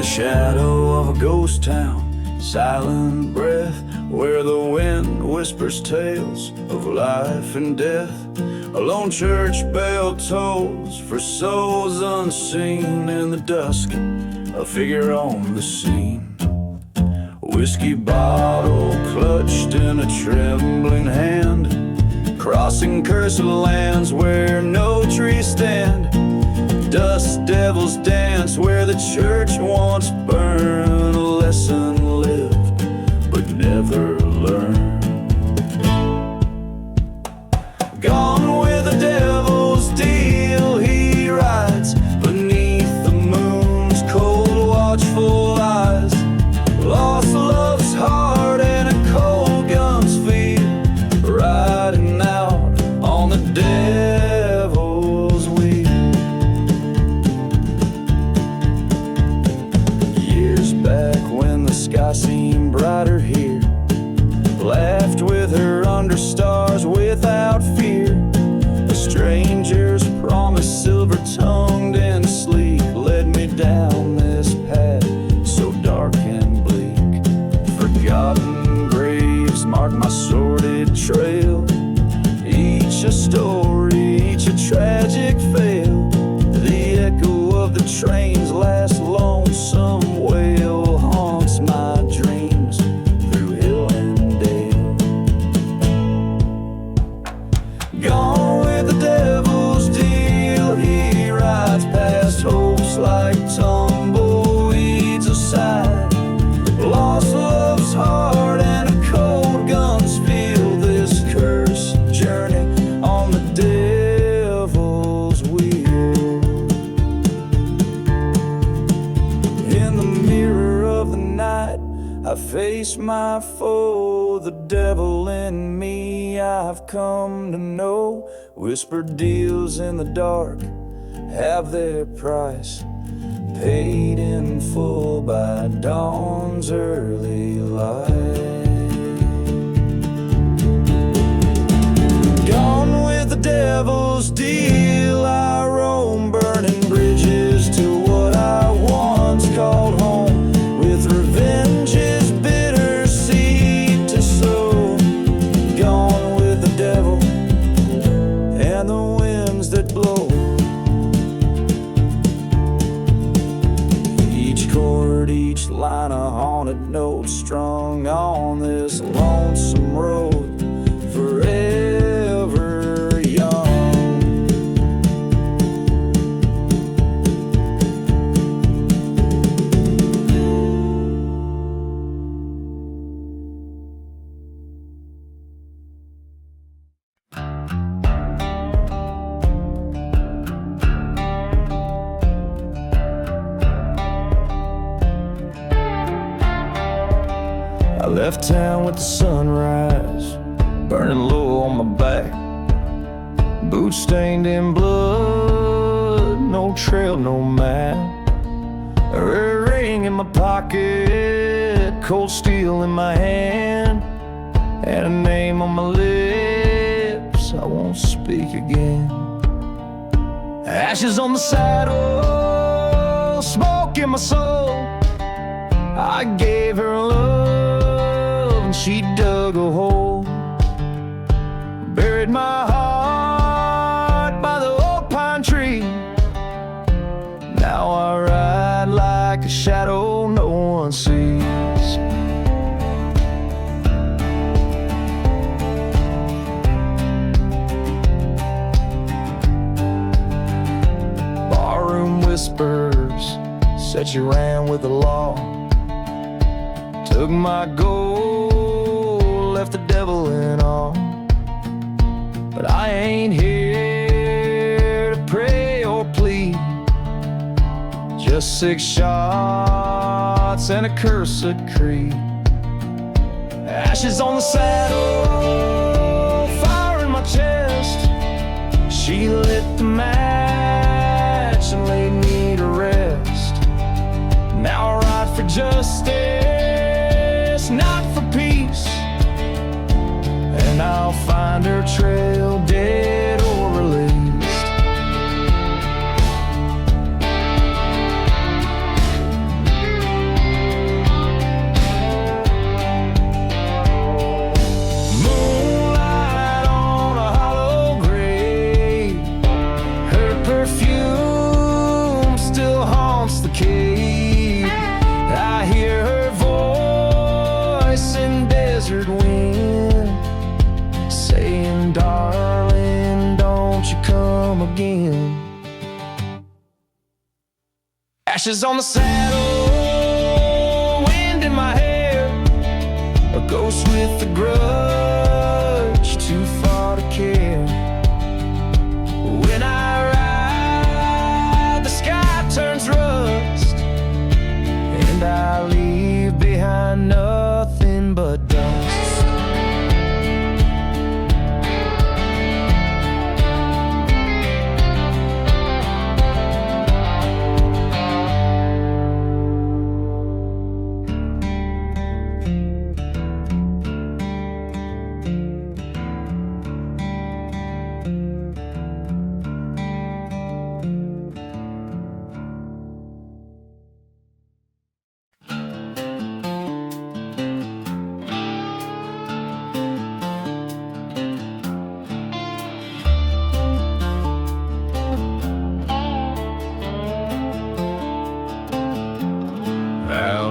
shadow of a ghost town, silent breath, where the wind whispers tales of life and death. A lone church bell tolls for souls unseen. In the dusk, a figure on the scene. Whiskey bottle clutched in a trembling hand, crossing cursed lands where no trees stand. Dust devils dance where the church once burned. A lesson lived but never learned. Gone with the devil's deal, he rides beneath the moon's cold watchful eyes. Lost love's heart and a cold gun's feel, riding out on the devil's wheel. Years back when the sky seemed brighter here, laughed with her under stars without fear. A stranger's promise, silver-tongued and sleek, led me down this path so dark and bleak. Forgotten graves mark my sordid trail, each a story, each a tragic fail. The echo of the train's last lonesome wail haunts my dreams through hill and dale. Gone with the devil's deal, he rides past hopes like tumbleweeds aside. Lost love's heart and a cold gun's feel, this cursed journey on the devil's wheel. In the mirror of the night, I face my foe, the devil in me I've come to know. Whispered deals in the dark have their price, paid in full by dawn's early light. Gone with the devil's deal, I roam burning bridges to what I once called home, with revenge's bitter seed to sow. Gone with the devil and the winds that blow. Each chord, each line a haunted note, strung on this lonesome road, forever young. I left town with the sunrise burning low on my back, boots stained in blood, no trail, no map. A ring in my pocket, cold steel in my hand, and a name on my lips I won't speak again. Ashes on the saddle, smoke in my soul. I gave her love and she dug a hole, buried my heart by the old pine tree. Now I ride like a shadow no one sees. Barroom whispers said she ran with the law, took my gold, left the devil in awe. But I ain't here to pray or plead, just 6 shots and a cursed creed. Ashes on the saddle, fire in my chest. She lit the match and laid me to rest. Now I ride for justice, not for peace, and I'll find her trail dead or released. come again. Ashes on the saddle, wind in my hair, a ghost with a grudge, too far to care. When I ride, the sky turns rust, and I leave behind nothing but dust.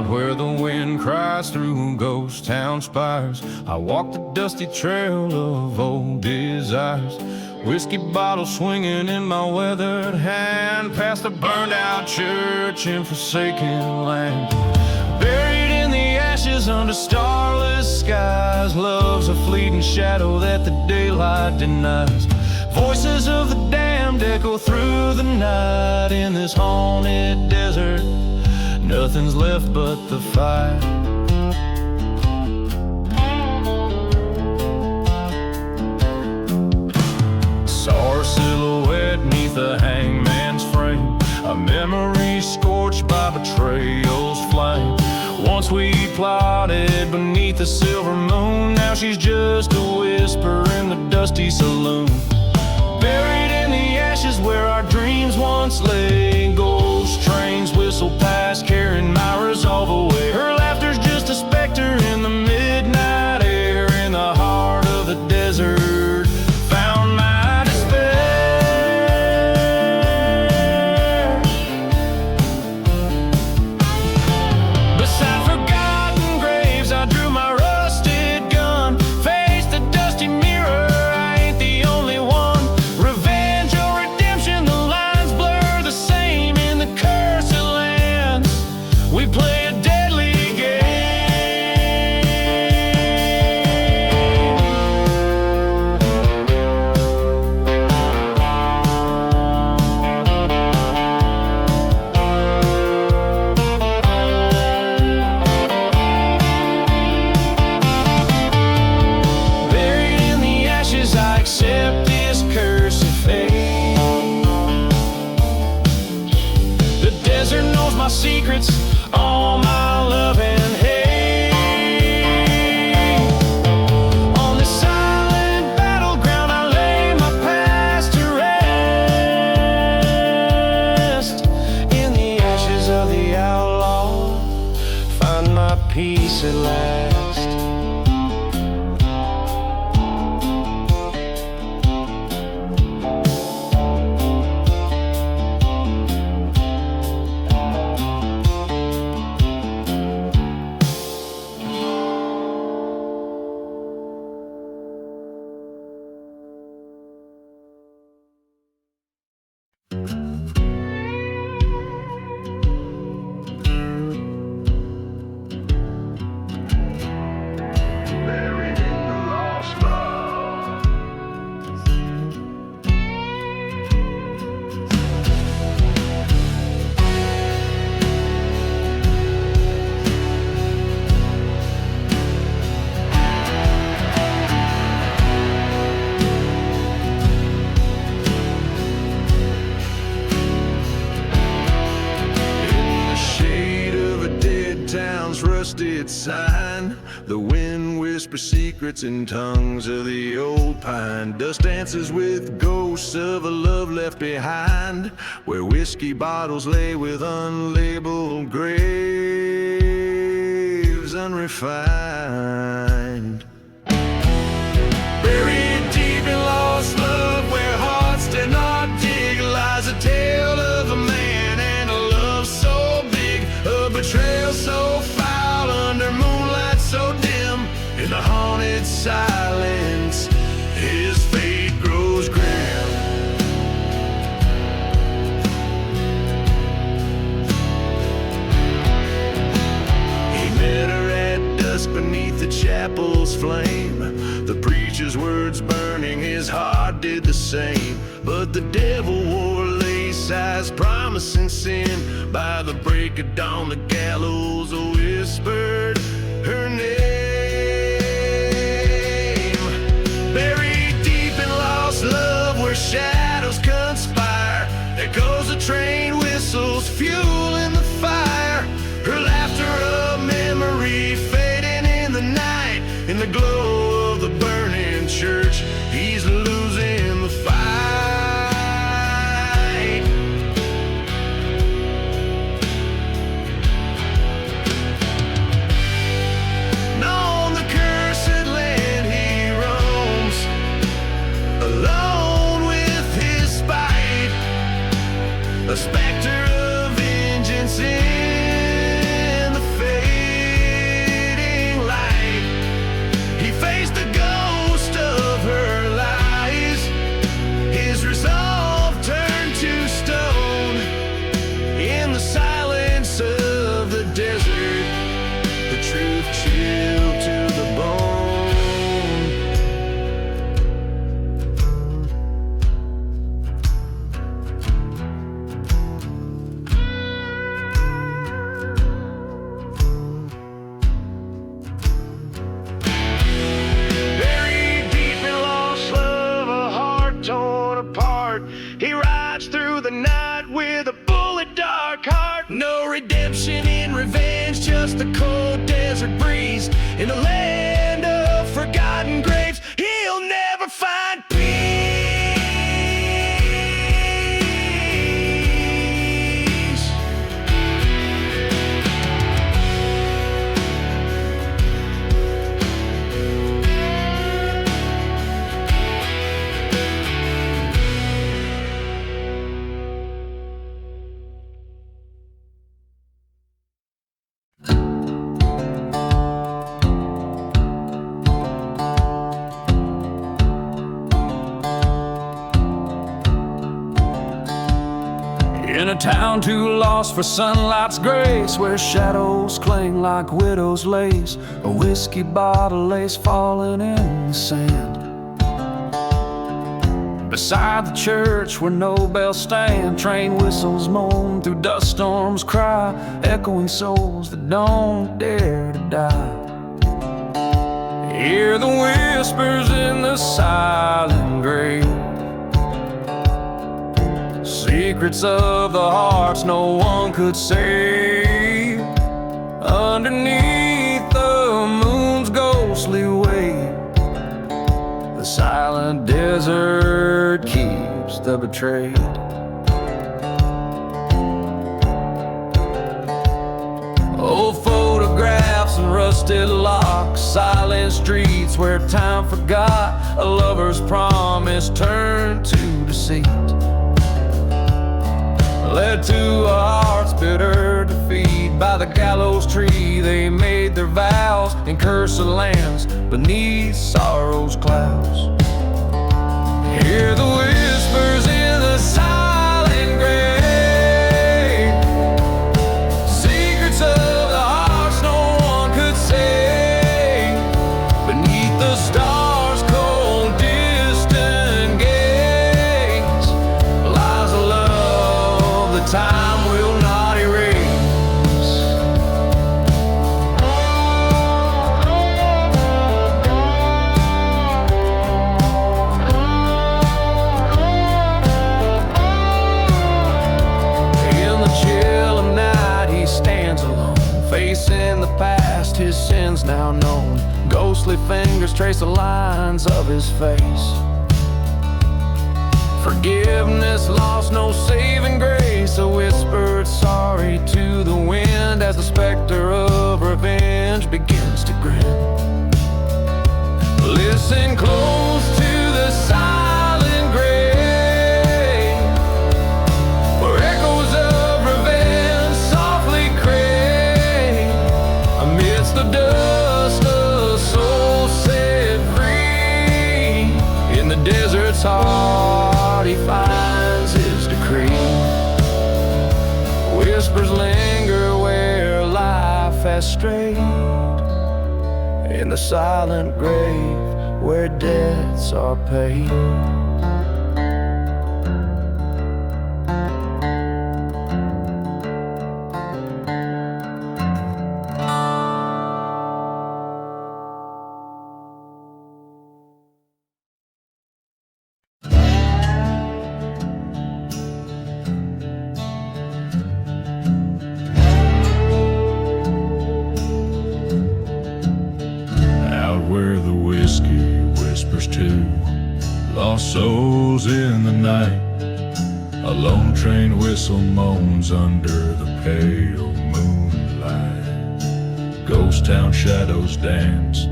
Where the wind cries through ghost town spires, I walk the dusty trail of old desires. Whiskey bottle swinging in my weathered hand, past a burned out church in forsaken land. Buried in the ashes under starless skies, love's a fleeting shadow that the daylight denies. Voices of the damned echo through the night in this haunted desert. Nothing's left but the fire. Saw her silhouette neath the hangman's frame, a memory scorched by betrayal's flame. Once we plotted beneath the silver moon, now she's just a whisper in the dusty saloon. Buried in the ashes where our dreams once lay, ghost trains whistle past, carrying my resolve away. Her laughter's just a specter in the midnight air, in the heart of the desert. Found my despair beside forgotten graves. I drew my rusted gun, faced the dusty mirror. I ain't the only one. Revenge or redemption, the lines blur the same in the cursed lands. We play a deadly game. Buried in the ashes, I accept this curse of fate. The desert knows my secrets, all my love and hate. On this silent battleground, I lay my past to rest. In the ashes of the outlaw, find my peace at last. Buried in the lost love. In the shade of a dead town's rusted sign, the wind whispers secrets in tongues of the old pine. Dust dances with ghosts of a love left behind, where whiskey bottles lay with unlabeled graves unrefined. Buried deep in lost love, where hearts did not dig, lies a tale of a man and a love so big, a betrayal so foul under moonlight so dim. In the haunted silence, his fate grows grim. burning, his heart did the same. But the devil wore lace eyes, promising sin. By the break of dawn, the gallows whispered her name. Buried deep in lost love, where shadows conspire, there goes a train, whistles, fuel in the fire. Her laughter a memory, fading in the night. In the glow of the burning church, he's losing the fight. And on the cursed land he roams, alone with his spite, a specter of vengeance in the fading light. He faced the ghost of her lies, his resolve turned to stone. In the silence of the desert, the truth chilled to the bone. Buried deep in lost love, a heart torn apart, he rides through the night with a bullet dark heart. No redemption in revenge, just the cold desert breeze. In a land of forgotten graves, he'll never find peace. In a town too lost for sunlight's grace, where shadows cling like widow's lace, a whiskey bottle lays falling in the sand. Beside the church where no bells stand, train whistles moan through dust storms cry, echoing souls that don't dare to die. Hear the whispers in the silent grave, secrets of the hearts no one could save. Underneath the moon's ghostly wave, the silent desert keeps the betrayed. Old photographs and rusted locks, silent streets where time forgot a lover's promise turned to deceit. Led to a heart's bitter defeat. By the gallows tree they made their vows, and cursed the lands beneath sorrow's clouds. Hear the whispers in the silent grave, secrets of the hearts no one could say. Beneath the stars' cold distant gaze lies a love the time will not erase. In the chill of night he stands alone, facing the past, his sins now known. Ghostly fingers trace the lines of his face. Forgiveness lost, no saving grace. A whispered sorry to the wind as the specter of revenge begins to grin. Listen close to the silent grave, where echoes of revenge softly crave. Amidst the dust, a soul set free. In the desert's heart he finds his decree. Whispers linger where life has strayed. In the silent grave where debts are paid. Where the whiskey whispers to lost souls in the night, a lone train whistle moans under the pale moonlight. Ghost town shadows dance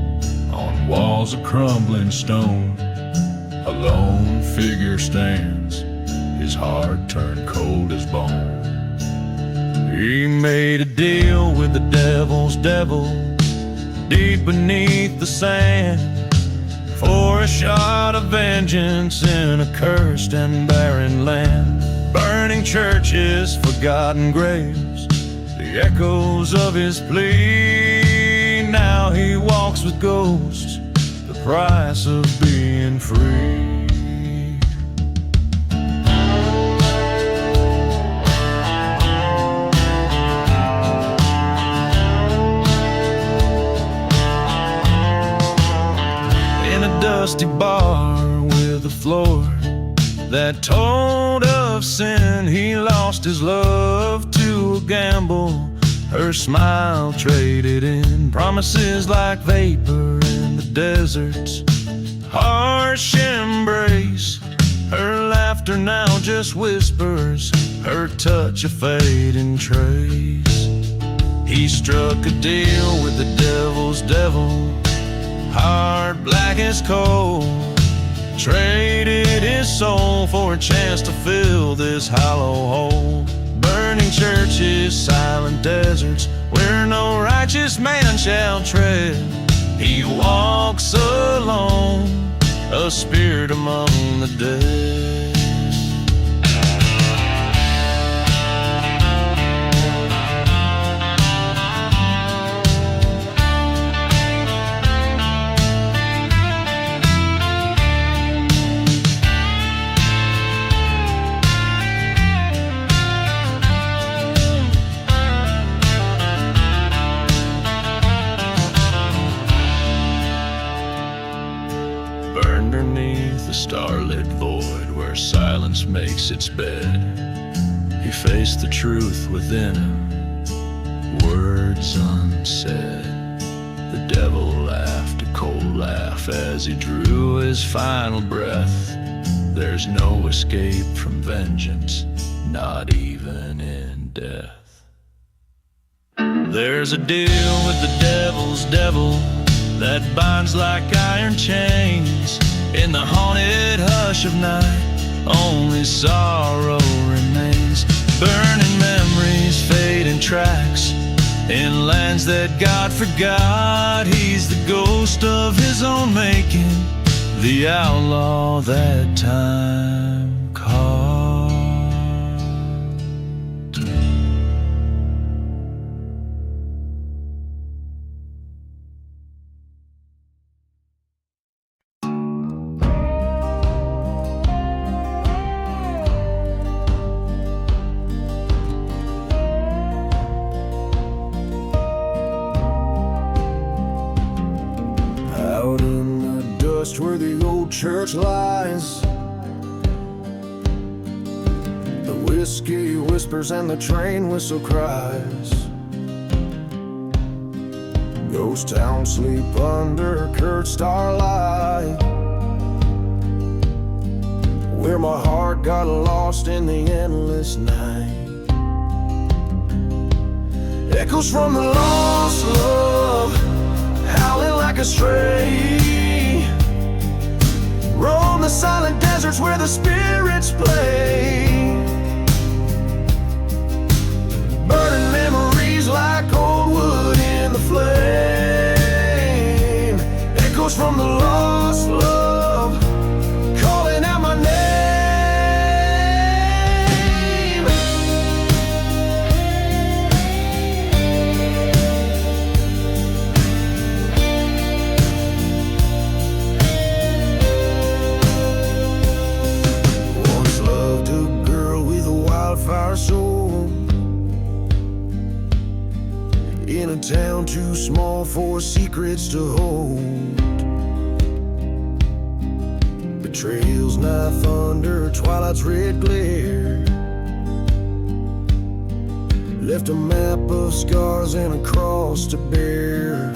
on walls of crumbling stone. A lone figure stands, his heart turned cold as bone. He made a deal with the devil's devil deep beneath the sand, for a shot of vengeance in a cursed and barren land. Burning churches, forgotten graves, the echoes of his plea. Now he walks with ghosts, the price of being free. Dusty bar with a floor that told of sin. He lost his love to a gamble, her smile traded in. Promises like vapor in the desert's harsh embrace. Her laughter now just whispers, her touch a fading trace. He struck a deal with the devil's devil, heart black as coal, traded his soul for a chance to fill this hollow hole. Burning churches, silent deserts, where no righteous man shall tread. He walks alone, a spirit among the dead. Starlit void where silence makes its bed. He faced the truth within him, words unsaid. The devil laughed a cold laugh as he drew his final breath. There's no escape from vengeance, not even in death. There's a deal with the devil's devil that binds like iron chains. In the haunted hush of night, only sorrow remains. Burning memories, fading tracks, in lands that God forgot. He's the ghost of his own making, the outlaw that time caught. Where the old church lies, the whiskey whispers and the train whistle cries. Ghost town sleep under curt starlight, where my heart got lost in the endless night. Echoes from the lost love, howling like a stray. Roam the silent deserts where the spirits play. Burning memories like old wood in the flame. Echoes from the lost love, calling out my name. town too small for secrets to hold. Betrayal's knife under twilight's red glare left a map of scars and a cross to bear.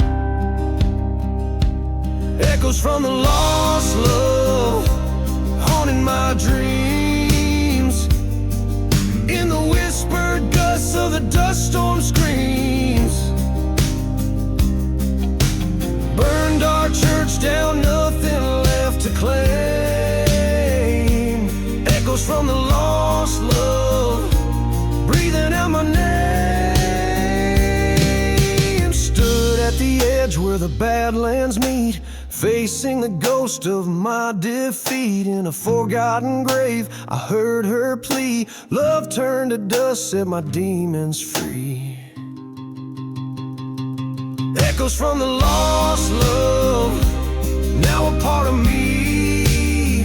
Echoes from the lost love haunting my dreams. In the whispered gusts of the dust storm screams. Burned our church down, nothing left to claim. Echoes from the lost love breathing out my name. Stood at the edge where the badlands meet, facing the ghost of my defeat. In a forgotten grave, I heard her plea. Love turned to dust, set my demons free. Echoes from the lost love, now a part of me.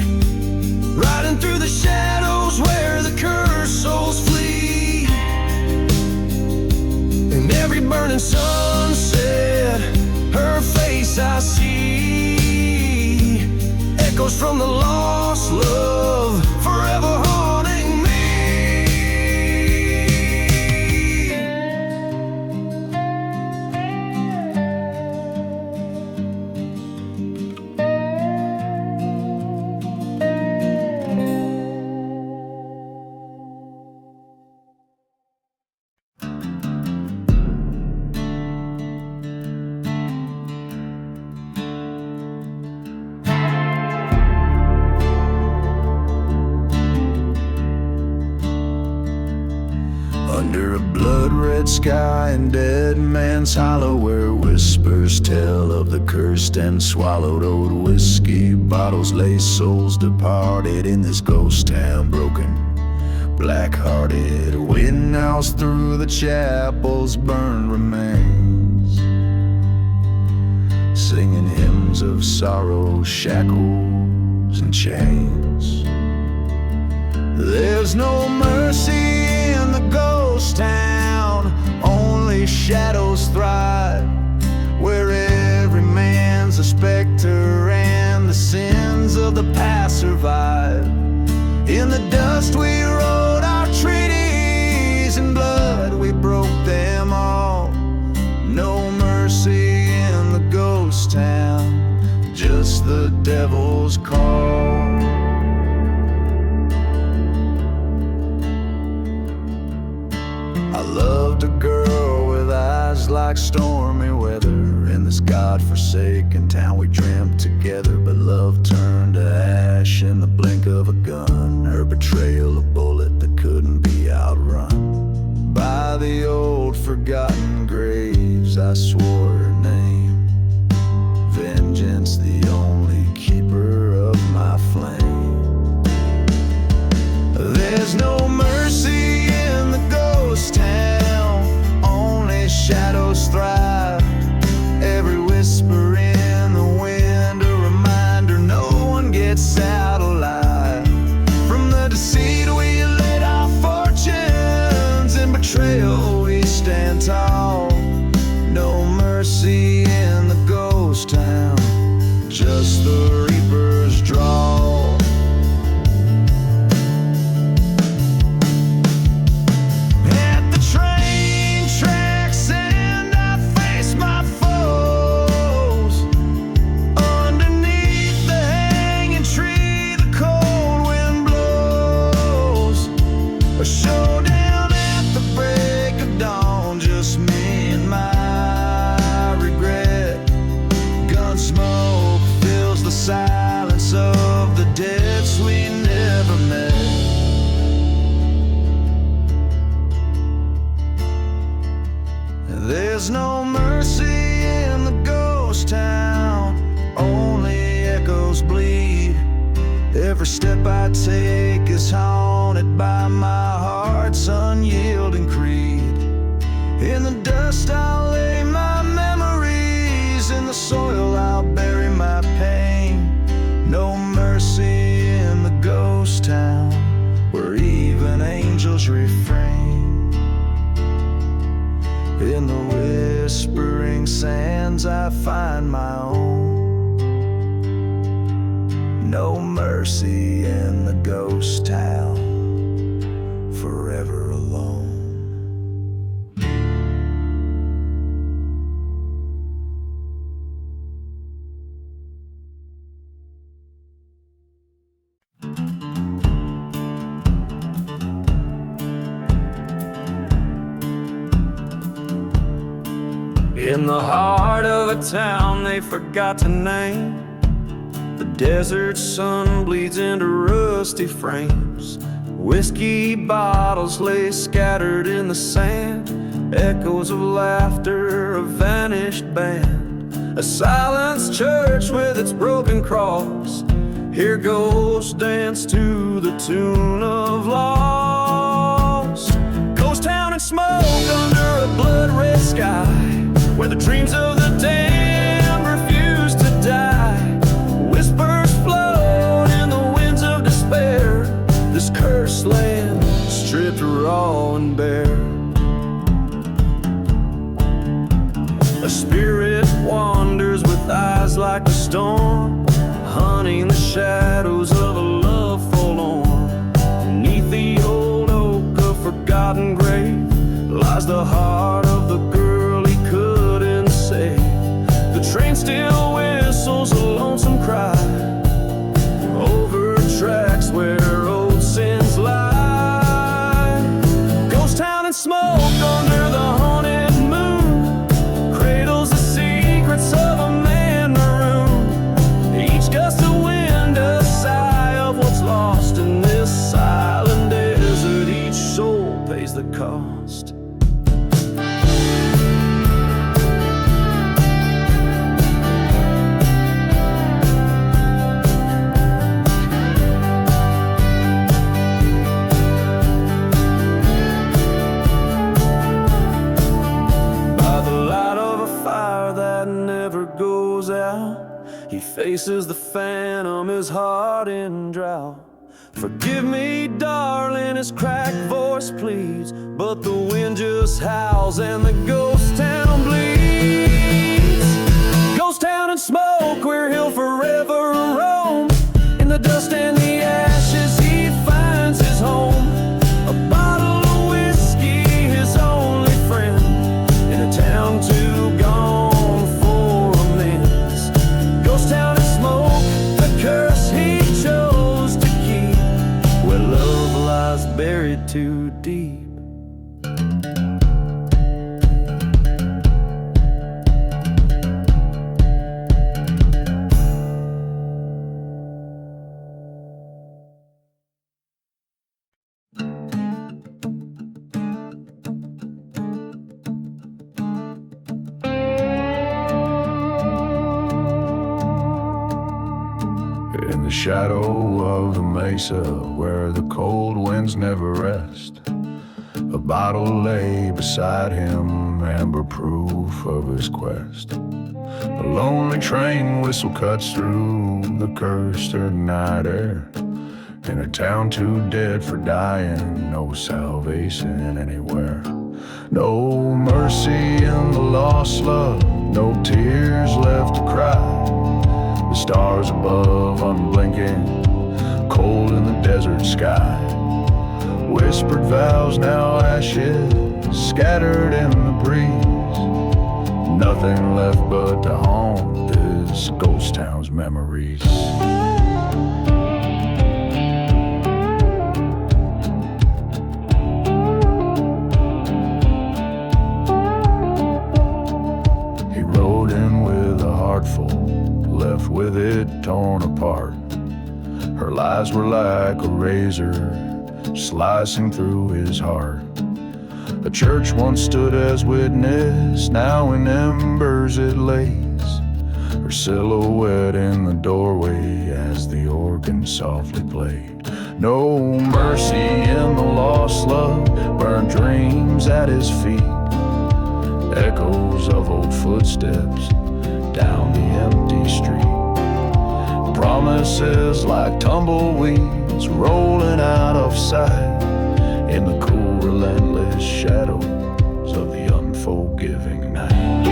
Riding through the shadows where the cursed souls flee. In every burning sunset, her face I see. Echoes from the lost love, forever haunting me. Under a blood-red sky in Dead Man's Hollow, where whispers tell of the cursed and swallowed old whiskey bottles, lay souls departed in this ghost town, broken, black-hearted. Wind howls through the chapel's burned remains, singing hymns of sorrow, shackles and chains. There's no mercy in the ghost town, only shadows thrive, where every man's a specter and the sins of the past survive. In the dust we wrote our treaties, in blood we broke them all. No mercy in the ghost town, just the devil's call. I loved a girl with eyes like stormy weather. In this God-forsaken town we dreamt together, but love turned to ash in the blink of a gun. Her betrayal a bullet that couldn't be outrun. By the old forgotten graves I swore her name. Vengeance the only keeper of my flame. There's no mercy in the ghost town, only shadows thrive. Every whisper in the wind, a reminder no one gets out alive. From the deceit we laid our fortunes, in betrayal we stand tall. No mercy in the ghost town, just the reaper's draw. There's no mercy in the ghost town, only echoes bleed. Every step I take is haunted by my heart's unyielding creed. In the dust I'll lay my memories, in the soil I'll bury my pain. No mercy in the ghost town, where even angels refrain. In the whisper shifting sands I find my own. No mercy in the ghost town, forever alone. In the heart of a town they forgot to name, the desert sun bleeds into rusty frames. Whiskey bottles lay scattered in the sand, echoes of laughter, a vanished band. A silenced church with its broken cross, here ghosts dance to the tune of lost. Ghost town and smoke under a blood-red sky, where the dreams of the damned refuse to die. Whispers float in the winds of despair, this cursed land stripped raw and bare. A spirit wanders with eyes like the storm, hunting the shadows of a love forlorn. Beneath the old oak, a forgotten grave, lies the heart of the girl he couldn't save. The train still whistles a lonesome cry over tracks where old sins lie. Ghost town and smoke under the haunted moon cradles the secrets of a man marooned. Each gust of wind a sigh of what's lost in this silent desert. Each soul pays the cost. He faces the phantom, his heart in drought. Forgive me, darling, his cracked voice pleads, but the wind just howls and the ghost town bleeds. Ghost town and smoke, where he'll forever roam. In the dust and the ashes he finds his home. A bottle of whiskey, his only friend, in a town too gone for amends. Ghost town and smoke, the curse he chose to keep, where love lies buried too deep. In the shadow of the mesa, where the cold winds never rest, a bottle lay beside him, amber proof of his quest. A lonely train whistle cuts through the cursed night air, in a town too dead for dying, no salvation anywhere. No mercy in the lost love, no tears left to cry. The stars above unblinking, cold in the desert sky. Whispered vows, now ashes, scattered in the breeze. Nothing left but to haunt this ghost town's memories. He rode in with a heart full, left with it torn apart. Her lies were like a razor, slicing through his heart. A church once stood as witness, now in embers it lays, her silhouette in the doorway as the organ softly played. No mercy in the lost love, burned dreams at his feet, echoes of old footsteps down the empty street. Promises like tumbleweeds rolling out of sight in the cool, relentless shadows of the unforgiving night.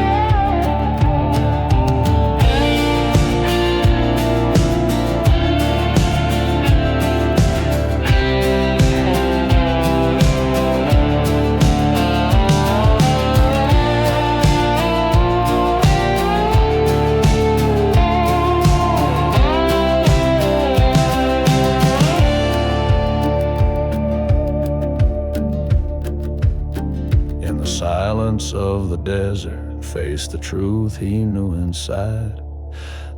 silence of the desert, faced the truth he knew inside.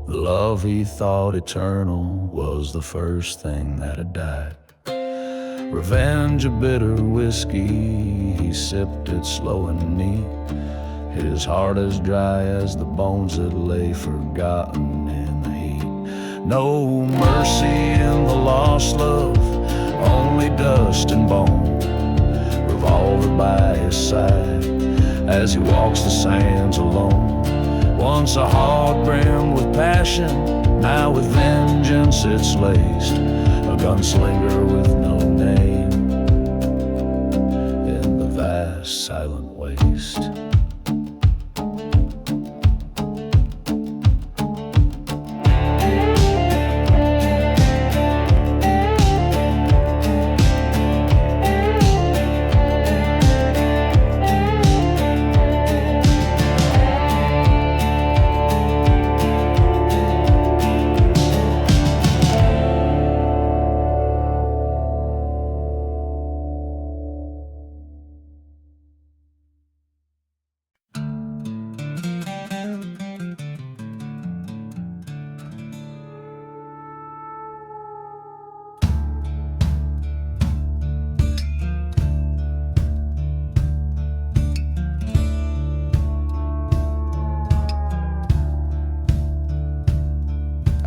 The love he thought eternal was the first thing that had died. Revenge, a bitter whiskey, he sipped it slow and neat, his heart as dry as the bones that lay forgotten in the heat. No mercy in the lost love, only dust and bone. Revolver by his side as he walks the sands alone. Once a heart brimmed with passion, now with vengeance it's laced. A gunslinger with no name in the vast silent waste.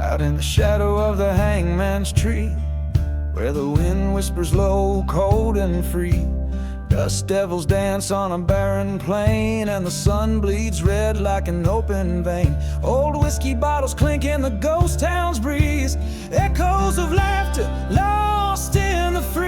Out in the shadow of the hangman's tree, where the wind whispers low, cold and free, dust devils dance on a barren plain, and the sun bleeds red like an open vein. Old whiskey bottles clink in the ghost town's breeze, echoes of laughter lost in the freeze,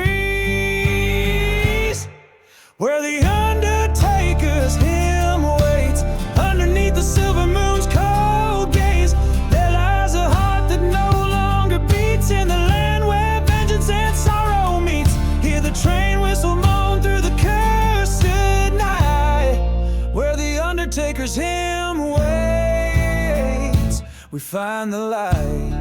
where the undertaker's hymn waits underneath the silver moon's cold gaze. There lies a heart that no longer beats in the land where vengeance and sorrow meets. Hear the train whistle moan through the cursed night, where the undertaker's hymn waits. We find the light.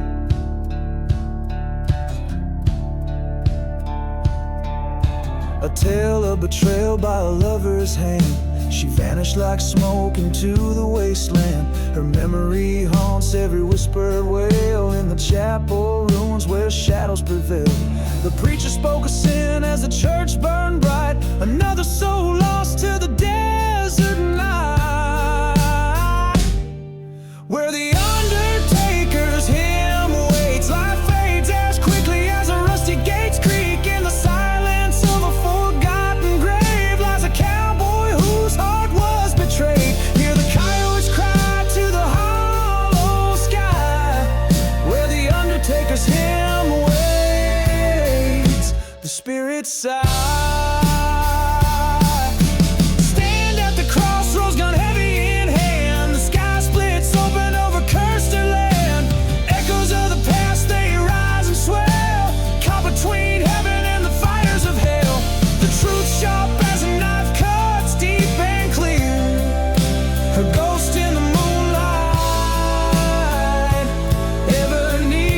A tale of betrayal by a lover's hand. She vanished like smoke into the wasteland. Her memory haunts every whispered wail in the chapel ruins where shadows prevail. The preacher spoke of sin as the church burned bright. Another soul lost to the desert night, where the undertaker's hymn waits. Life fades as quickly as the rusty gates creak. In the silence of a forgotten grave lies a cowboy whose heart was betrayed. Hear the coyotes cry to the hollow sky, where the undertaker's hymn waits. The spirits sigh. Stand at the crossroads, gun heavy in hand. The sky splits open over cursed land. Echoes of the past, they rise and swell, caught between heaven and the fires of hell. The truth sharp as a knife cuts deep and clear. Her ghost in the moonlight, ever near,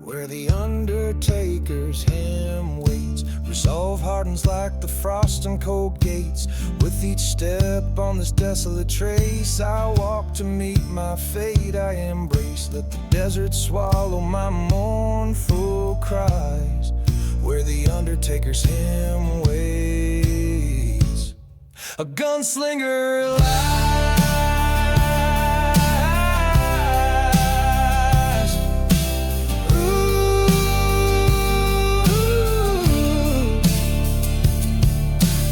where the undertaker's hymn waits. Resolve hardens like the frost and cold gates. With each step on this desolate trace, I walk to meet my fate. I embrace, let the desert swallow my mournful cries, where the undertaker's hymn waits. A gunslinger lies. Ooh,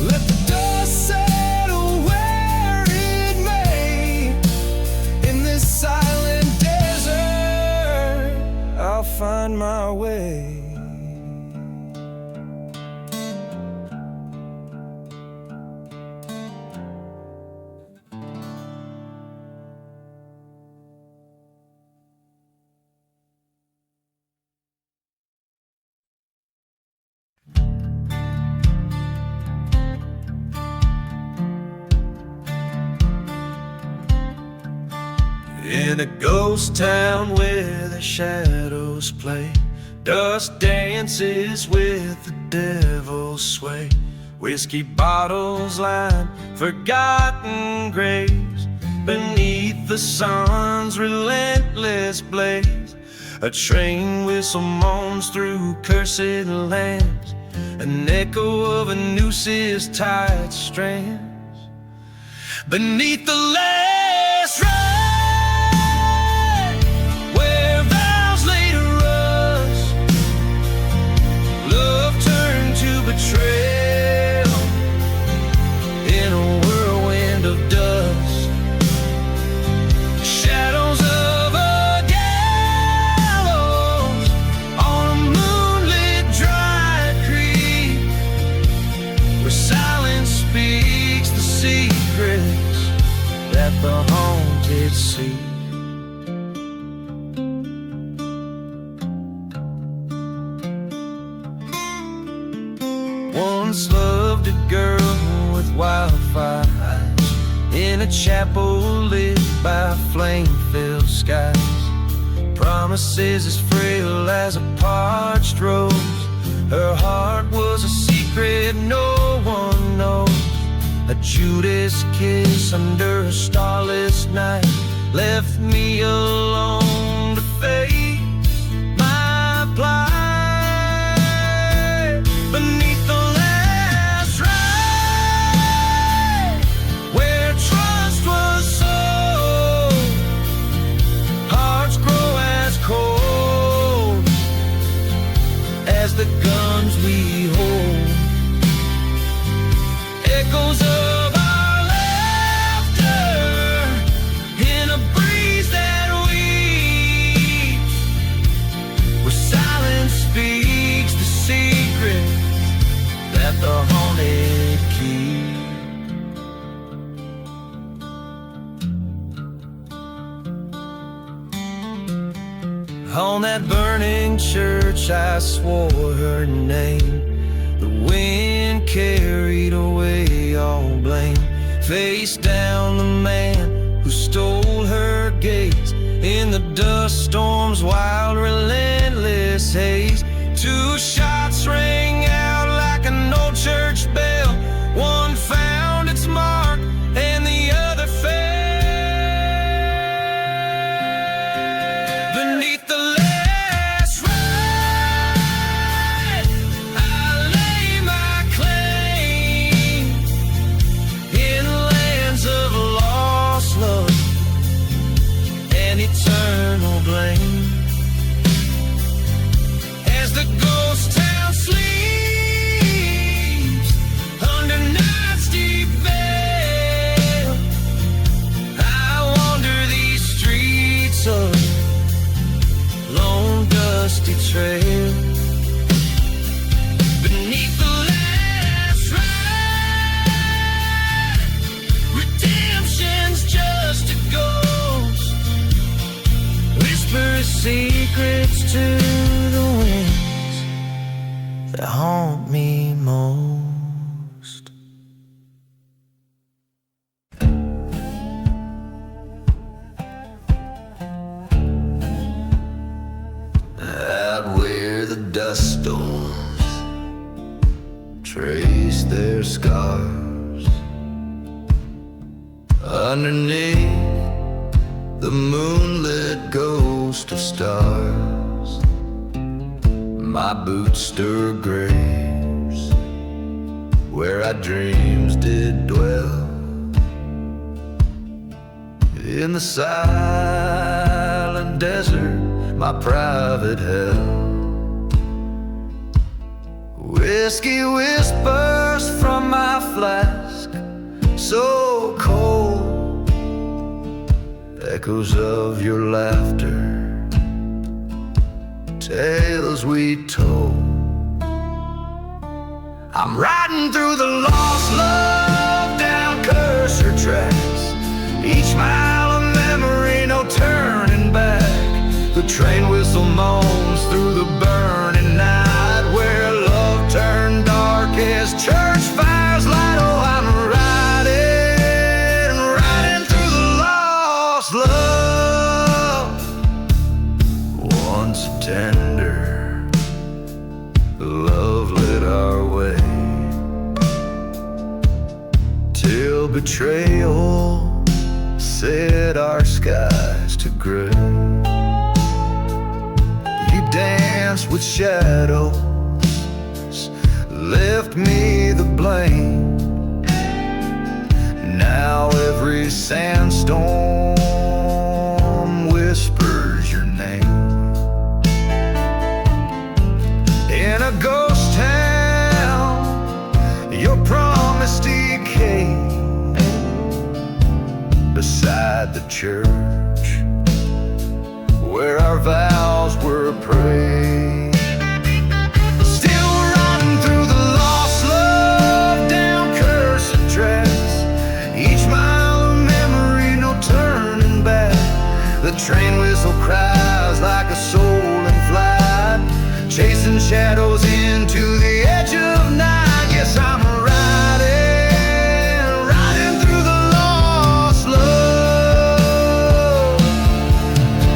let the dust settle where it may. In this silent desert, I'll find my way. In a ghost town where the shadows play, Dust dances with the devil's sway. Whiskey bottles line forgotten graves. Beneath the sun's relentless blaze, a train whistle moans through cursed lands, an echo of a nooses tied strands. Beneath the last ride, where vows lay to rust, love turned to betrayal in a whirlwind of dust. Shadows of a gallows on a moonlit dry creek, where silence speaks the secrets that the haunted see. Once loved a girl with wildfire eyes, in a chapel lit by flame-filled skies. Promises as frail as a parched rose. Her heart was a secret no one knows. A Judas kiss under a starless night left me alone to face my plight. Beneath the last ride, where trust was sold, hearts grow as cold as the guns we hold. Echoes of our laughter in a breeze that weeps, where silence speaks the secret that the haunted keep. On that burning church I swore her name. The wind carried away all blame. Face down the man who stole her gaze. In the dust storm's wild relentless haze, two shots rang out like an old church bell. One found its mark and the other fell. Beneath the last ride, I lay my claim in lands of lost love and eternal blame. As the ghost town sleeps under night's deep veil, I wander these streets of lone dusty trail. Beneath the last ride, redemption's just a ghost, whispers secrets to the winds that haunt me most. Out where the dust storms trace their scars, underneath the moonlit ghost of stars, my boots stir graves where our dreams did dwell. In the silent desert, my private hell. Whiskey whispers from my flask, so cold. Echoes of your laughter, tales we told. I'm riding through the lost love down cursor tracks, each mile a memory, no turning back. The train whistle moans through the burning night, where love turned dark as church fires light. Oh, I'm riding through the lost love, once tender, betrayal set our skies to gray. You danced with shadows, left me the blame. Now every sandstorm whispers your name. In a ghost town, your promise decayed beside the church where our vows were prayed. Still running through the lost love, down cursed tracks, each mile of memory, no turning back. The train whistle cries like a soul in flight, chasing shadows into the edge of night. Yes, I'm riding through the lost love.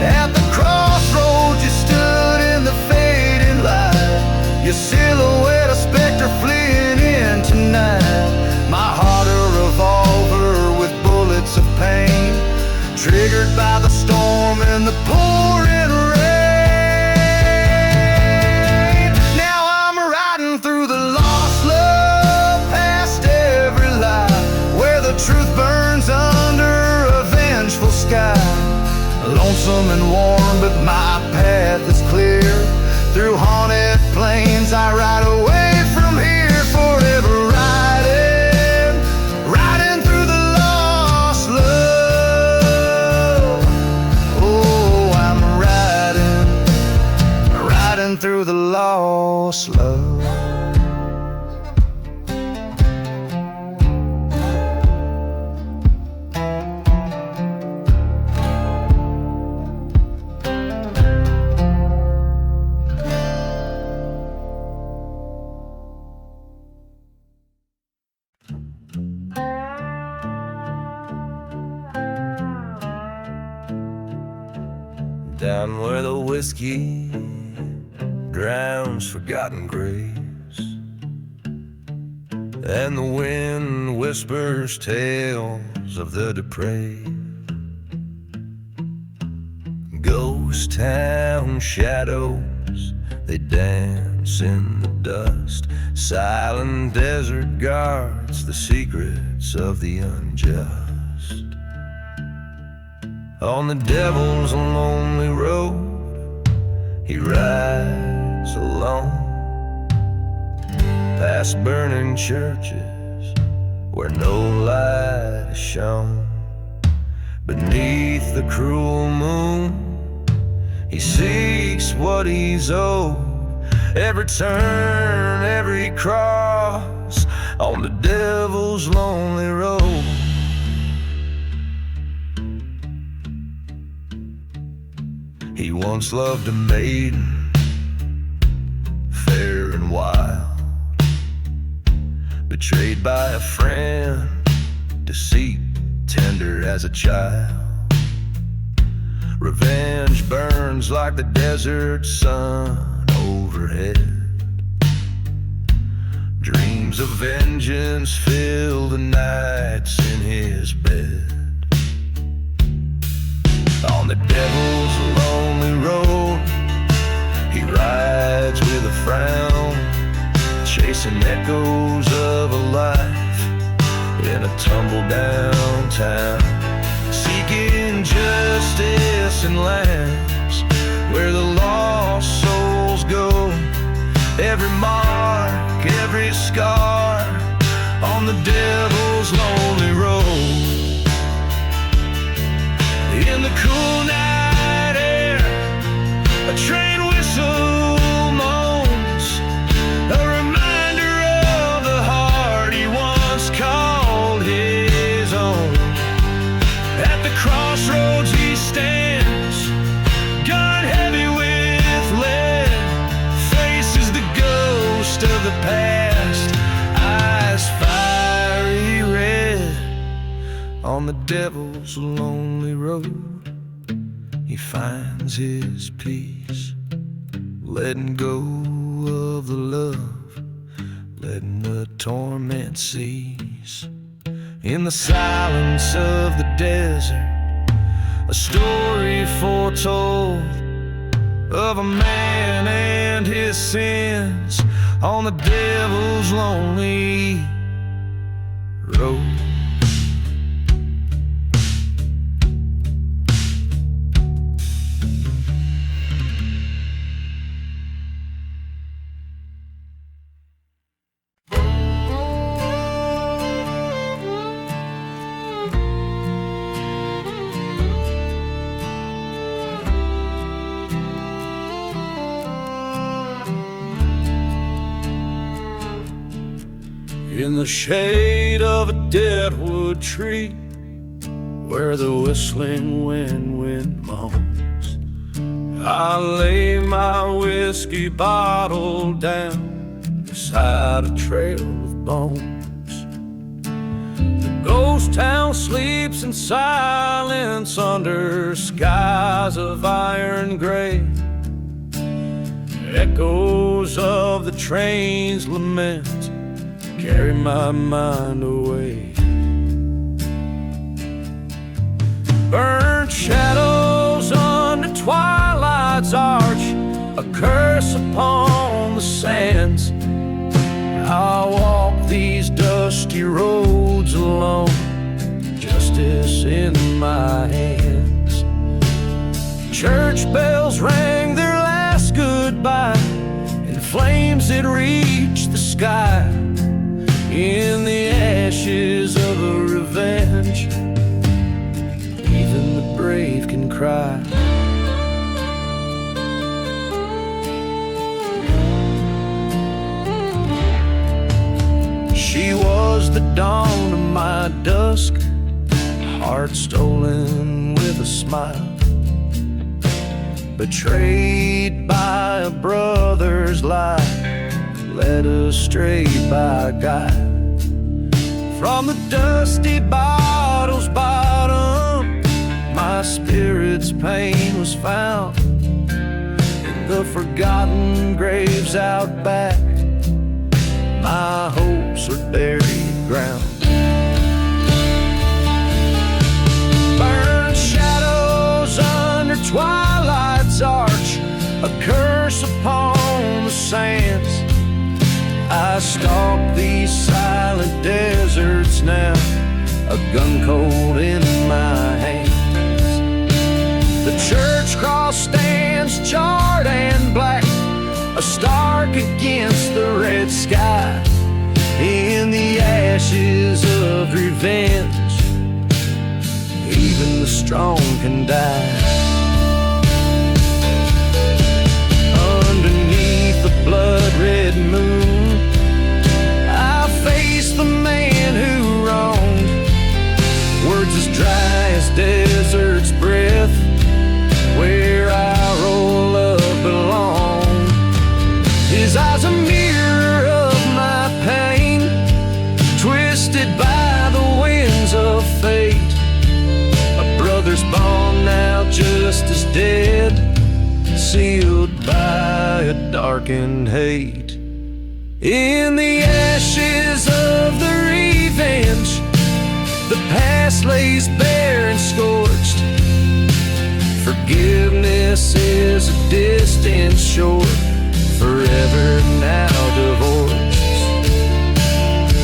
At the crossroads you stood in the fading light, your silhouette a specter fleeing in tonight. My heart a revolver with bullets of pain, triggered by the storm and the pouring rain. Now I'm riding through the lost love, past every lie, where the truth burns under a vengeful sky. Lonesome and warm, but my path is clear. Through haunted plains I ride away from here, forever riding through the lost love. Oh, I'm riding through the lost love. Down where the whiskey drowns forgotten graves, and the wind whispers tales of the depraved. Ghost town shadows, they dance in the dust. Silent desert guards the secrets of the unjust. On the devil's lonely road, he rides alone, past burning churches where no light is shone. Beneath the cruel moon, he seeks what he's owed. Every turn, every cross, on the devil's lonely road. He once loved a maiden, fair and wild, betrayed by a friend, deceit tender as a child. Revenge burns like the desert sun overhead. Dreams of vengeance fill the nights in his bed. On the devil's lonely road, he rides with a frown, chasing echoes of a life in a tumble-down town, seeking justice in lands where the lost souls go. Every mark, every scar on the devil's lonely road. In the cool night air, a train whistle moans, a reminder of the heart he once called his own. At the crossroads he stands, gun heavy with lead, faces the ghost of the past, eyes fiery red. On the devil's lonely road, he finds his peace, letting go of the love, letting the torment cease. In the silence of the desert, a story foretold of a man and his sins on the devil's lonely road. In the shade of a deadwood tree, where the whistling wind moans, I lay my whiskey bottle down beside a trail of bones. The ghost town sleeps in silence under skies of iron gray. Echoes of the train's lament carry my mind away. Burnt shadows under twilight's arch, a curse upon the sands. I walk these dusty roads alone, justice in my hands. Church bells rang their last goodbye, and flames that reach the sky. In the ashes of a revenge, even the brave can cry. She was the dawn of my dusk, heart stolen with a smile, betrayed by a brother's lie, led astray by God. From the dusty bottle's bottom, my spirit's pain was found. In the forgotten graves out back, my hopes are buried ground. Burned shadows under twilight's arch, a curse upon the sands. I stalk these silent deserts now, a gun cold in my hands. The church cross stands charred and black, a stark against the red sky. In the ashes of revenge, even the strong can die. Underneath the blood-red moon, face the man who wronged. Words as dry as desert's breath, where I roll up belong. His eyes a mirror of my pain, twisted by the winds of fate. My brother's bond now just as dead, sealed by a darkened hate. In the ashes of the revenge, the past lays bare and scorched. Forgiveness is a distant shore, forever now divorced.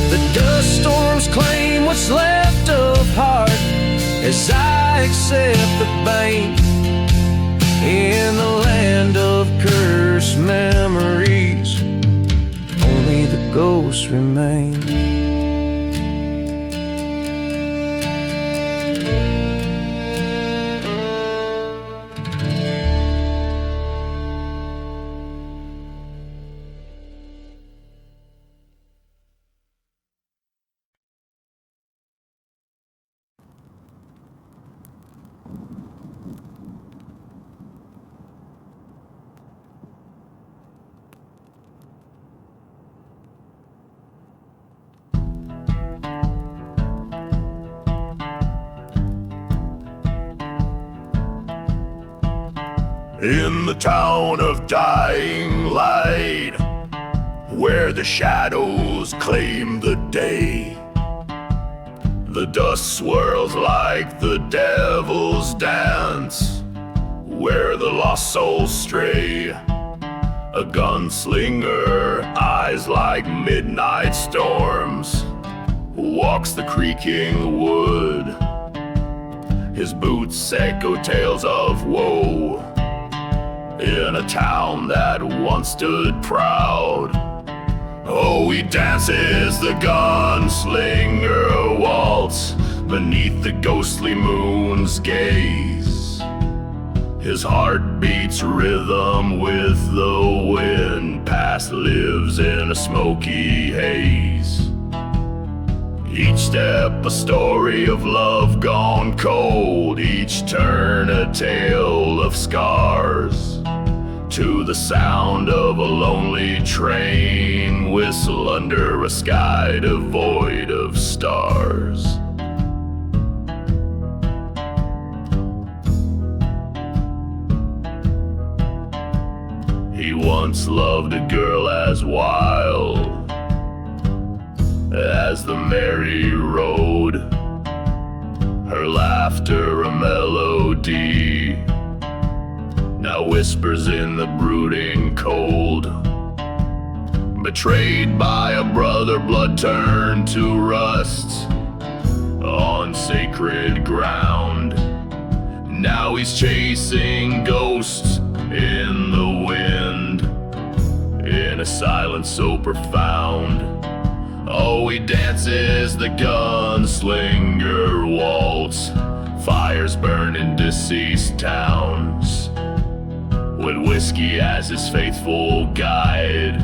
The dust storms claim what's left of heart, as I accept the bane. In the land of cursed memories, only the ghosts remain. In the town of dying light, where the shadows claim the day, The dust swirls like the devil's dance, where the lost souls stray. A gunslinger, eyes like midnight storms, walks the creaking wood. His boots echo tales of woe in a town that once stood proud. Oh, he dances the gunslinger waltz beneath the ghostly moon's gaze. His heart beats rhythm with the wind, past lives in a smoky haze. Each step a story of love gone cold, each turn a tale of scars. To the sound of a lonely train whistle under a sky devoid of stars. He once loved a girl as wild as the merry road, her laughter a melody, now whispers in the brooding cold. Betrayed by a brother, blood turned to rust on sacred ground. Now he's chasing ghosts in the wind, in a silence so profound. Oh, he dances the gunslinger waltz, fires burn in deceased towns. With whiskey as his faithful guide,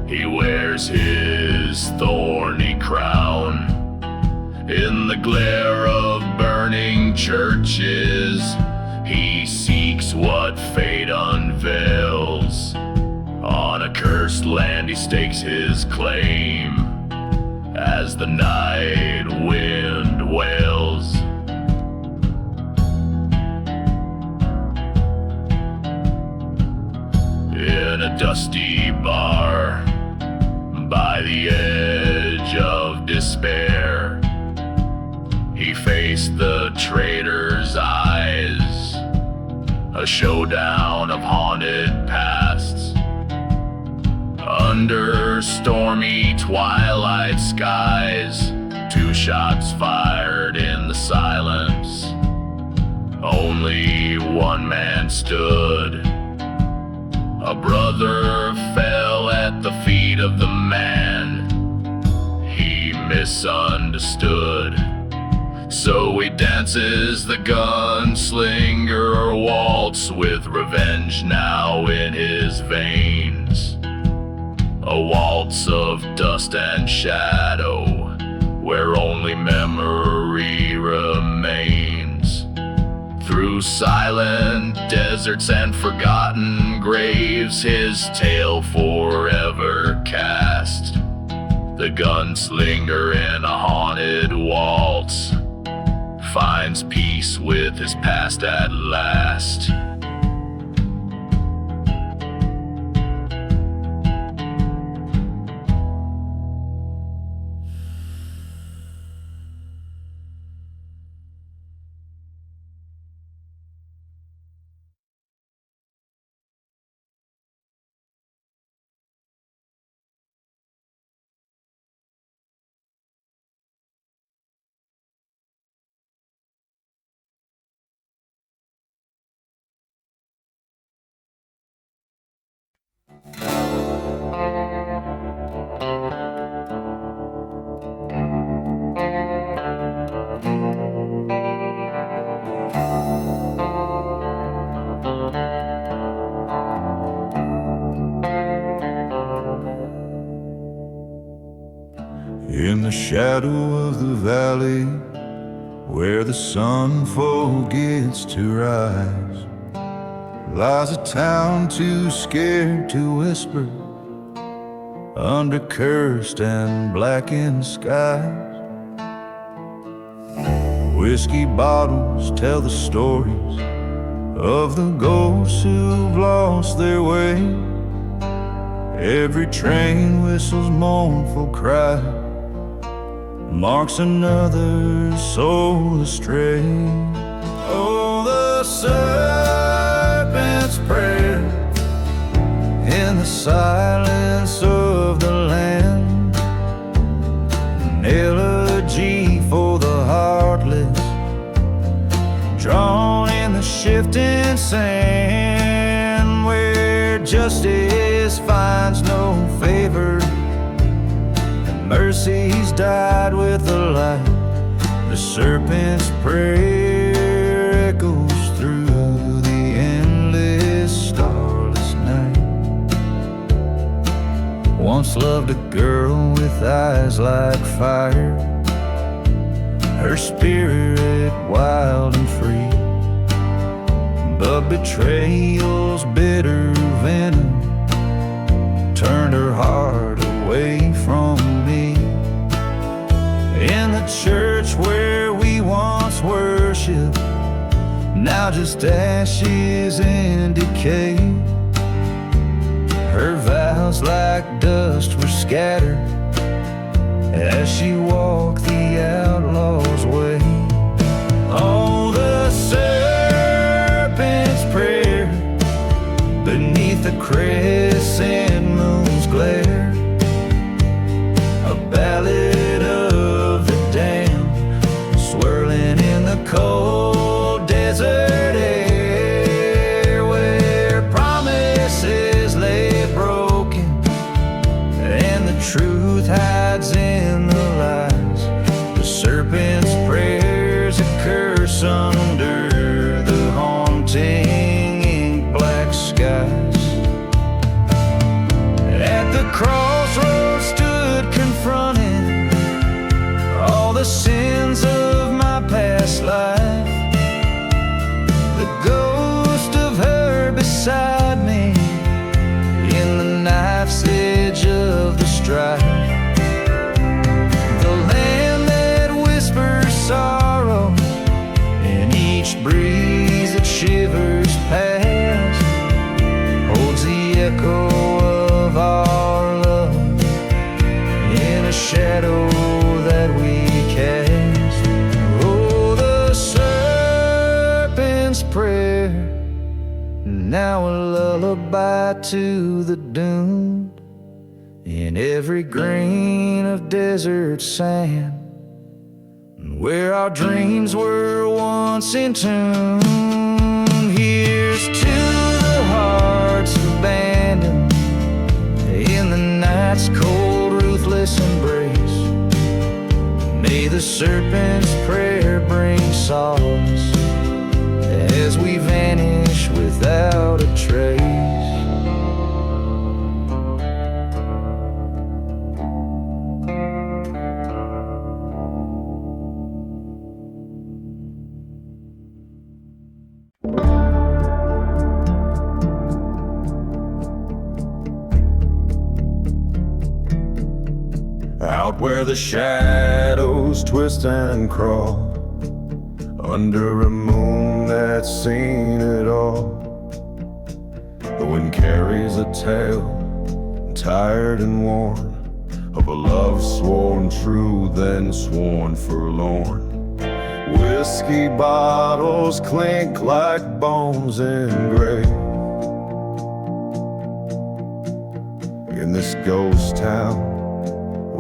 he wears his thorny crown. In the glare of burning churches, he seeks what fate unveils. On a cursed land he stakes his claim, as the night wind wails. In a dusty bar, by the edge of despair, he faced the traitor's eyes, a showdown of haunted pasts. Under stormy twilight skies, 2 shots fired in the silence. Only one man stood. A brother fell at the feet of the man he misunderstood. So he dances the gunslinger waltz, with revenge now in his veins. A waltz of dust and shadow, where only memory remains. Through silent deserts and forgotten graves, his tale forever cast. The gunslinger in a haunted waltz finds peace with his past at last. In the shadow of the valley, where the sun forgets to rise, lies a town too scared to whisper under cursed and blackened skies. Whiskey bottles tell the stories of the ghosts who've lost their way. Every train whistles mournful cry marks another soul astray. Oh, the serpent's prayer in the silence of the land, an elegy for the heartless, drawn in the shifting sand, where justice finds no favor and mercy's dyed with the light. The serpent's prayer echoes through the endless starless night. Once loved a girl with eyes like fire, her spirit wild and free, but betrayal's bitter venom turned her heart away from me. In the church where we once worshiped, now just ashes and decay, her vows like dust were scattered as she walked the outlaw's way. Oh, the serpent's prayer beneath the crescent moon's glare, a ballad of the damned swirling in the cold desert air, where promises lay broken and the truth hides in the lies. The serpent's prayer's a curse under the haunting ink black skies. At the crossroads stood confronting all the sins of my past life, the ghost of her beside me in the knife's edge of the strife. The land that whispers sorrow in each breeze that shivers past holds the echo of our love in a shadow that we cast. Oh, the serpent's prayer, now a lullaby to the doomed, in every grain of desert sand, where our dreams were once entombed. Here's to the hearts abandoned in the night's cold, ruthless embrace. May the serpent's prayer bring solace as we vanish without a trace. Out where the shadows twist and crawl, under a moon that's seen it all. The wind carries a tale, tired and worn, of a love sworn true then sworn forlorn. Whiskey bottles clink like bones engraved in this ghost town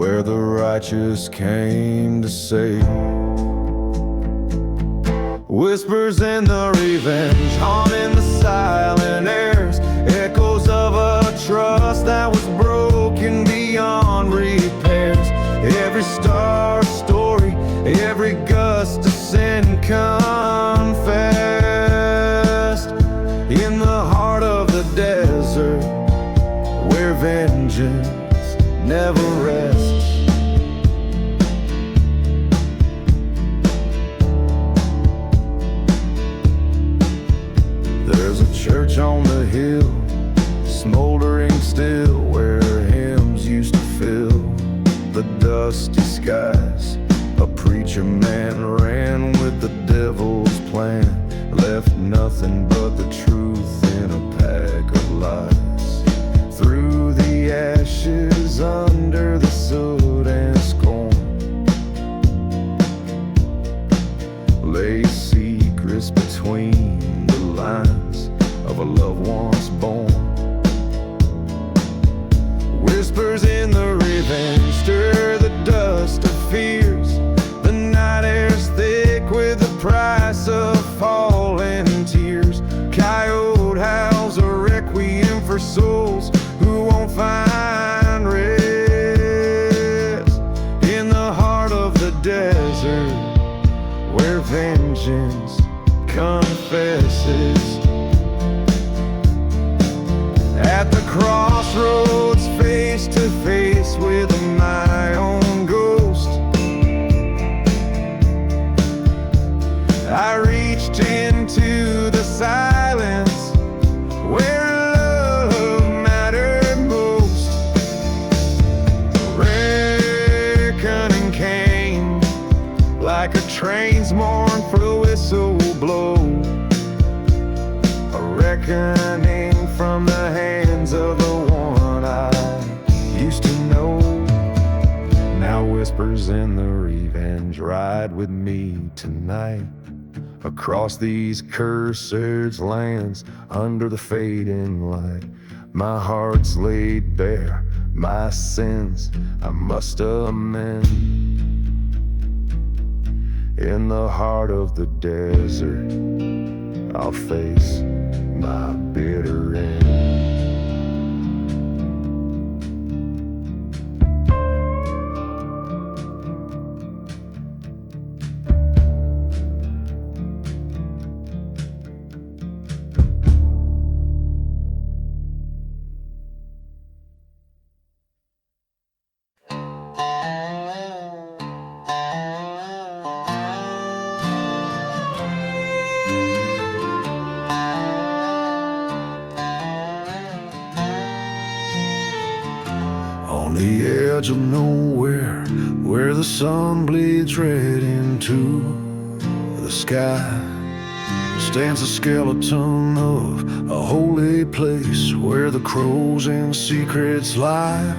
where the righteous came to save. Whispers in the revenge, haunting the silent airs, echoes of a trust that was broken beyond repairs. Every star story, every gust of sin confessed in the heart of the desert, where vengeance never rests. There's a church on the hill, smoldering still, where hymns used to fill the dusty skies. A preacher man ran with the devil's plan, left nothing but the truth in a pack of lies. Through the ashes, under the soot and scorn, a loved one's born. Whispers in the revenge stir the dust of fears. The night air's thick with the price of falling tears. Coyote howls a requiem for souls who won't find rest. In the heart of the desert, where vengeance confesses. At the crossroads, face to face with my own ghost, I reached into the silence where love mattered most. Reckoning came like a train's mournful whistle blow. A reckoning from the hands of the one I used to know. Now whispers in the revenge ride with me tonight, across these cursed lands under the fading light. My heart's laid bare, my sins I must amend. In the heart of the desert, I'll face my bitter end. On the edge of nowhere, where the sun bleeds red into the sky, stands a skeleton of a holy place where the crows and secrets lie.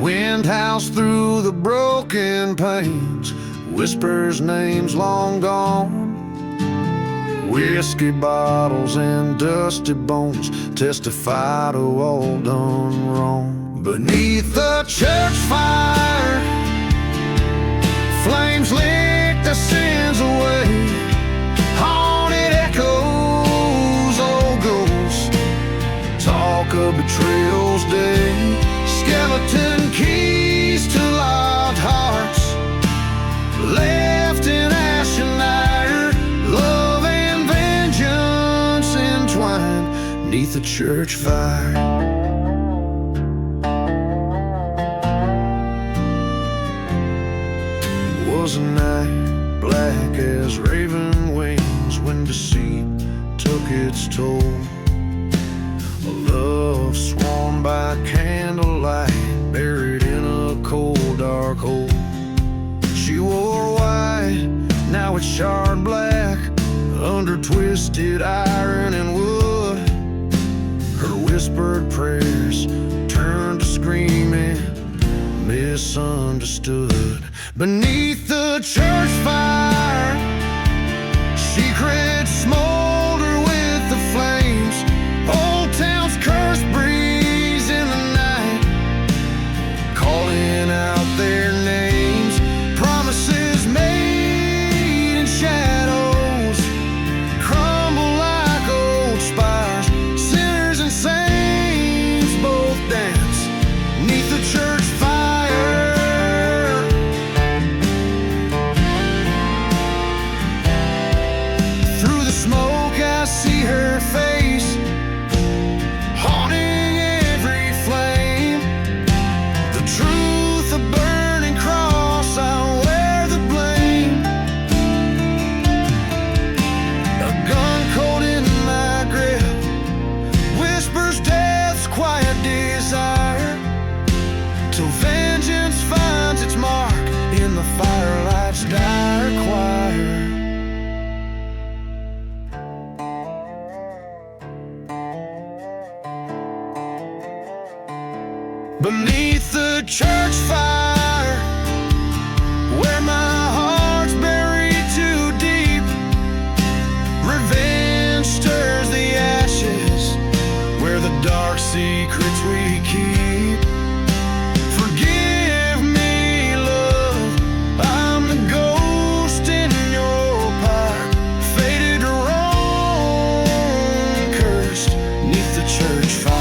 Wind howls through the broken panes, whispers names long gone. Whiskey bottles and dusty bones testify to all done wrong. Beneath the church fire, flames lick the sins away. Haunted echoes, old ghosts, talk of betrayal's day. Skeleton keys to locked hearts, left in ash and ire. Love and vengeance entwined neath the church fire. Was a night black as raven wings when deceit took its toll. A love sworn by candlelight, buried in a cold dark hole. She wore white, now it's shard black, under twisted iron and wood. Her whispered prayers turned to screaming, misunderstood. Beneath the church fire, secrets smolder with the flames. Old town's curse breeze in the night, calling out their names. Promises made in shadows crumble like old spires. Sinners and saints both dance neath the church fire. See her face, haunting every flame. The truth, a burning cross, I'll wear the blame. A gun cold in my grip, whispers death's quiet desire, till vengeance finds its mark in the firelight's dire choir. Beneath the church fire, where my heart's buried too deep, revenge stirs the secrets we keep. Forgive me, love, I'm the ghost in your park, faded to roam, cursed neath the church fire.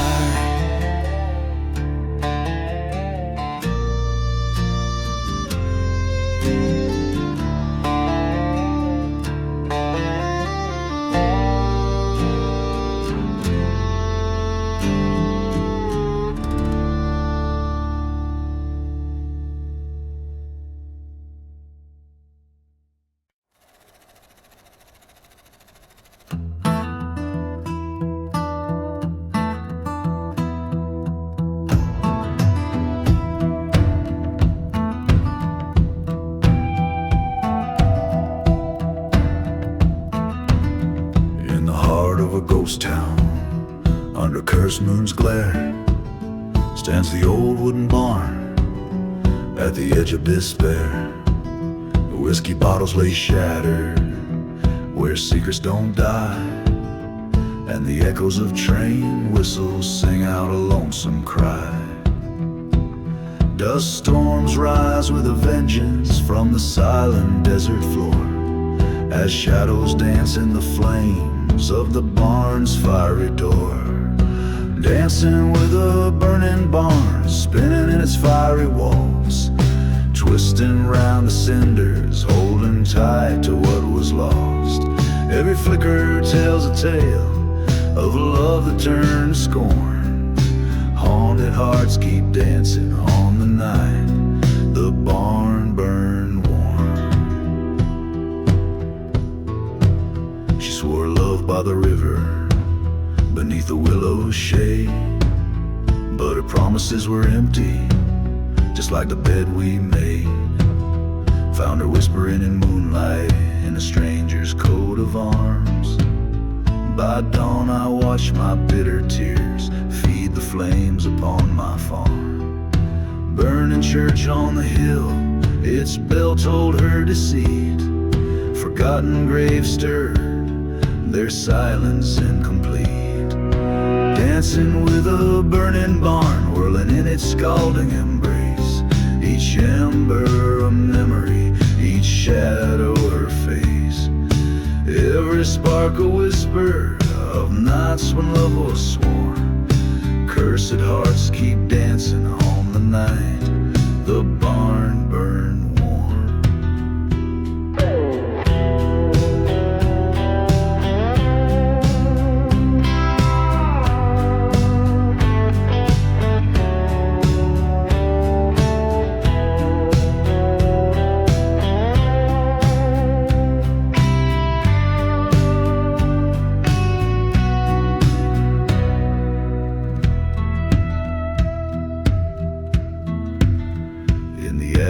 Ghost town, under cursed moon's glare, stands the old wooden barn at the edge of despair. The whiskey bottles lay shattered where secrets don't die, and the echoes of train whistles sing out a lonesome cry. Dust storms rise with a vengeance from the silent desert floor, as shadows dance in the flames of the barn's fiery door. Dancing with a burning barn, spinning in its fiery walls, twisting round the cinders, holding tight to what was lost. Every flicker tells a tale of a love that turned scorn. Haunted hearts keep dancing on the night the barn burned warm. She swore love by the river, beneath the willow's shade, but her promises were empty, just like the bed we made. Found her whispering in moonlight in a stranger's coat of arms. By dawn I watched my bitter tears feed the flames upon my farm. Burning church on the hill, its bell told her deceit. Forgotten graves stirred, their silence incomplete. Dancing with a burning barn, whirling in its scalding embrace. Each ember a memory, each shadow her face. Every spark a whisper of nights when love was sworn. Cursed hearts keep dancing on the night the barn burned warm.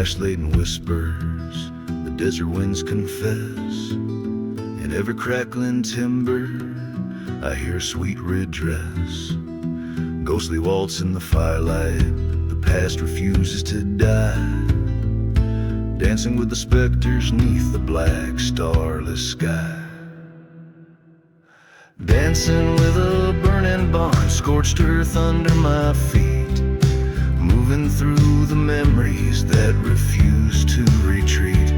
Ash-laden whispers, the desert winds confess. In every crackling timber, I hear sweet red dress. Ghostly waltz in the firelight, the past refuses to die. Dancing with the specters neath the black, starless sky. Dancing with a burning barn, scorched earth under my feet. Moving through the memories that refuse to retreat.